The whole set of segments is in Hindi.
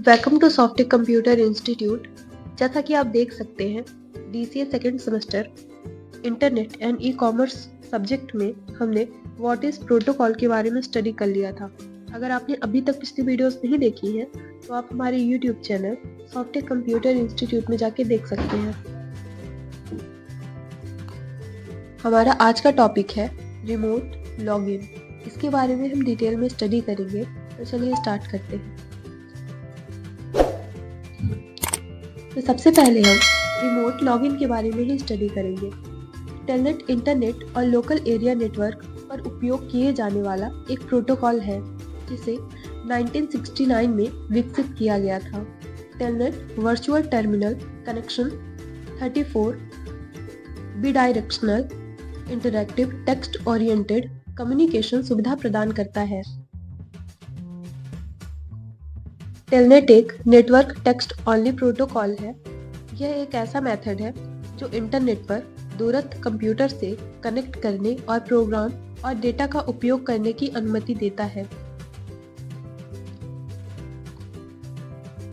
Welcome to Softtech computer institute. जैसा कि आप देख सकते हैं, DCA second semester internet and e commerce subject में हमने व्हाट इज प्रोटोकॉल के बारे में स्टडी कर लिया था। अगर आपने अभी तक पिछली वीडियोस नहीं देखी हैं तो आप हमारे YouTube channel Softtech computer institute में जाके देख सकते हैं। हमारा आज का टॉपिक है रिमोट लॉगिन। इसके बारे में हम डिटेल में स्टडी करेंगे, तो चलिए स्टार्ट करते हैं। तो सबसे पहले हम रिमोट लॉगिन के बारे में ही स्टडी करेंगे। टेलनेट इंटरनेट और लोकल एरिया नेटवर्क पर उपयोग किए जाने वाला एक प्रोटोकॉल है जिसे 1969 में विकसित किया गया था। Telnet virtual terminal connection 34 bidirectional interactive text oriented communication सुविधा प्रदान करता है। टेलनेट एक नेटवर्क टेक्स्ट ओनली प्रोटोकॉल है। यह एक ऐसा मेथड है जो इंटरनेट पर दूरस्थ कंप्यूटर से कनेक्ट करने और प्रोग्राम और डेटा का उपयोग करने की अनुमति देता है।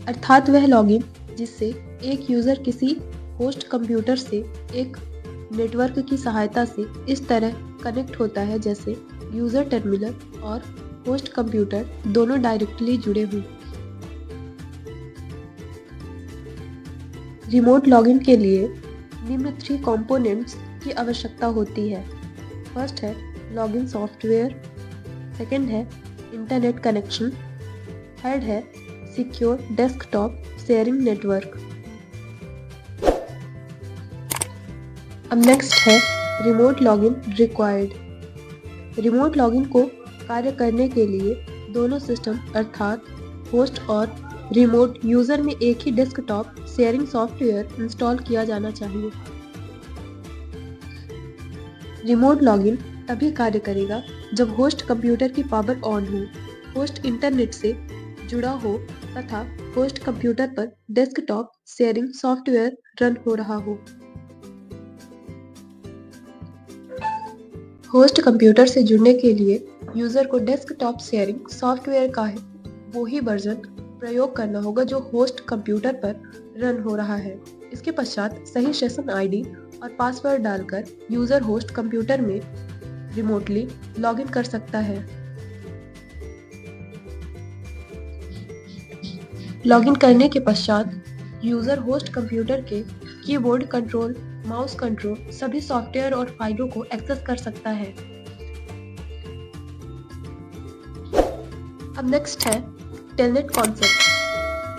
अर्थात वह लॉगिन जिससे एक यूजर किसी होस्ट कंप्यूटर से एक नेटवर्क की सहायता से इस तरह कनेक्ट होता है जैसे यूजर टर्मिनल और होस्ट कंप्यूटर दोनों डायरेक्टली जुड़े हुए। रिमोट लॉगिन के लिए निम्न 3 कंपोनेंट्स की आवश्यकता होती है। फर्स्ट है लॉगिन सॉफ्टवेयर, सेकंड है इंटरनेट कनेक्शन, थर्ड है सिक्योर डेस्कटॉप शेयरिंग नेटवर्क। अब नेक्स्ट है remote login required. Remote login को कार्य करने के लिए दोनों सिस्टम अर्थात होस्ट और रिमोट यूजर में एक ही डेस्कटॉप शेयरिंग सॉफ्टवेयर इंस्टॉल किया जाना चाहिए। रिमोट लॉगिन तभी कार्य करेगा जब होस्ट कंप्यूटर की पावर ऑन हो, होस्ट इंटरनेट से जुड़ा हो तथा होस्ट कंप्यूटर पर डेस्कटॉप शेयरिंग सॉफ्टवेयर रन हो रहा हो। होस्ट कंप्यूटर से जुड़ने के लिए यूजर को डेस्कटॉप शेयरिंग सॉफ्टवेयर का वो ही वर्जन प्रयोग करना होगा जो होस्ट कंप्यूटर पर रन हो रहा है। इसके पश्चात सही सेशन आईडी और पासवर्ड डालकर यूजर होस्ट कंप्यूटर में रिमोटली लॉगिन कर सकता है। लॉगिन करने के पश्चात यूजर होस्ट कंप्यूटर के कीबोर्ड कंट्रोल, माउस कंट्रोल सभी सॉफ्टवेयर और फाइलों को एक्सेस कर सकता है। अब नेक्स्ट है टेलनेट कॉन्सेप्ट।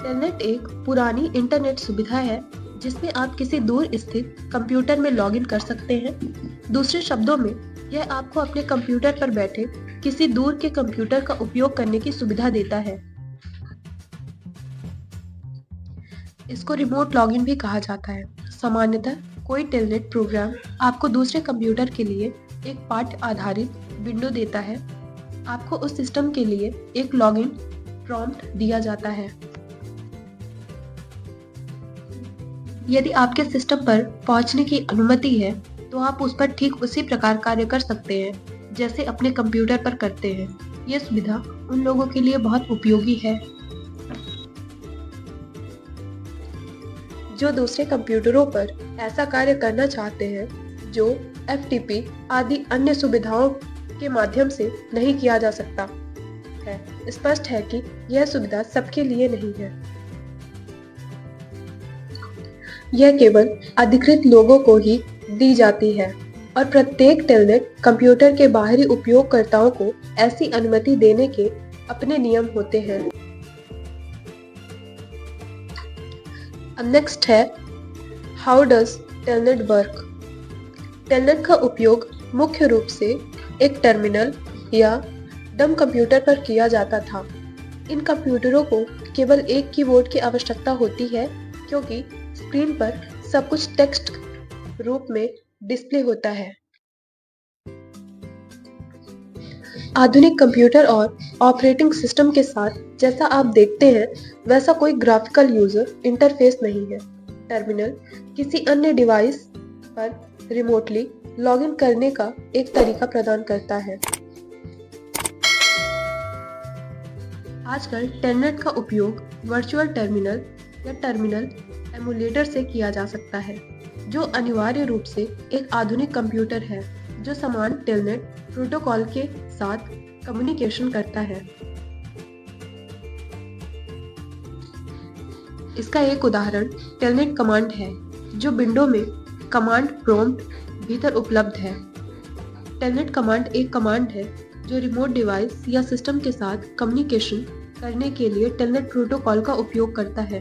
टेलनेट एक पुरानी इंटरनेट सुविधा है जिसमें आप किसी दूर स्थित कंप्यूटर में लॉगिन कर सकते हैं। दूसरे शब्दों में यह आपको अपने कंप्यूटर पर बैठे किसी दूर के कंप्यूटर का उपयोग करने की सुविधा देता है। इसको रिमोट लॉगिन भी कहा जाता है। सामान्यतः कोई टेलनेट प्रोग्राम आपको दूसरे कंप्यूटर के लिए एक पाठ आधारित विंडो देता है। आपको उस सिस्टम के लिए एक लॉगिन प्रॉम्प्ट दिया जाता है। यदि आपके सिस्टम पर पहुंचने की अनुमति है तो आप उस पर ठीक उसी प्रकार कार्य कर सकते हैं जैसे अपने कंप्यूटर पर करते हैं। यह सुविधा उन लोगों के लिए बहुत उपयोगी है जो दूसरे कंप्यूटरों पर ऐसा कार्य करना चाहते हैं जो FTP आदि अन्य सुविधाओं के माध्यम से नहीं किया जा सकता है। स्पष्ट है कि यह सुविधा सबके लिए नहीं है। यह केवल अधिकृत लोगों को ही दी जाती है और प्रत्येक टेलनेट कंप्यूटर के बाहरी उपयोगकर्ताओं को ऐसी अनुमति देने के अपने नियम होते हैं। अब नेक्स्ट है how does telnet work. Telnet का उपयोग मुख्य रूप से एक टर्मिनल या डम कंप्यूटर पर किया जाता था। इन कंप्यूटरों को केवल एक कीबोर्ड की आवश्यकता होती है क्योंकि स्क्रीन पर सब कुछ टेक्स्ट रूप में डिस्प्ले होता है। आधुनिक कंप्यूटर और ऑपरेटिंग सिस्टम के साथ जैसा आप देखते हैं वैसा कोई ग्राफिकल यूजर इंटरफेस नहीं है। टर्मिनल किसी अन्य डिवाइस पर रिमोटली लॉगिन करने का एक तरीका प्रदान करता है। आजकल टेलनेट का उपयोग वर्चुअल टर्मिनल या टर्मिनल एमुलेटर से किया जा सकता है, जो अनिवार्य रूप से एक आधुनिक कंप्यूटर है जो समान टेलनेट प्रोटोकॉल के साथ कम्युनिकेशन करता है। इसका एक उदाहरण टेलनेट कमांड है, जो विंडो में कमांड प्रॉम्प्ट भीतर उपलब्ध है। टेलनेट कमांड एक कमांड है जो रिमोट डिवाइस या सिस्टम के साथ कम्युनिकेशन करने के लिए टेलनेट प्रोटोकॉल का उपयोग करता है।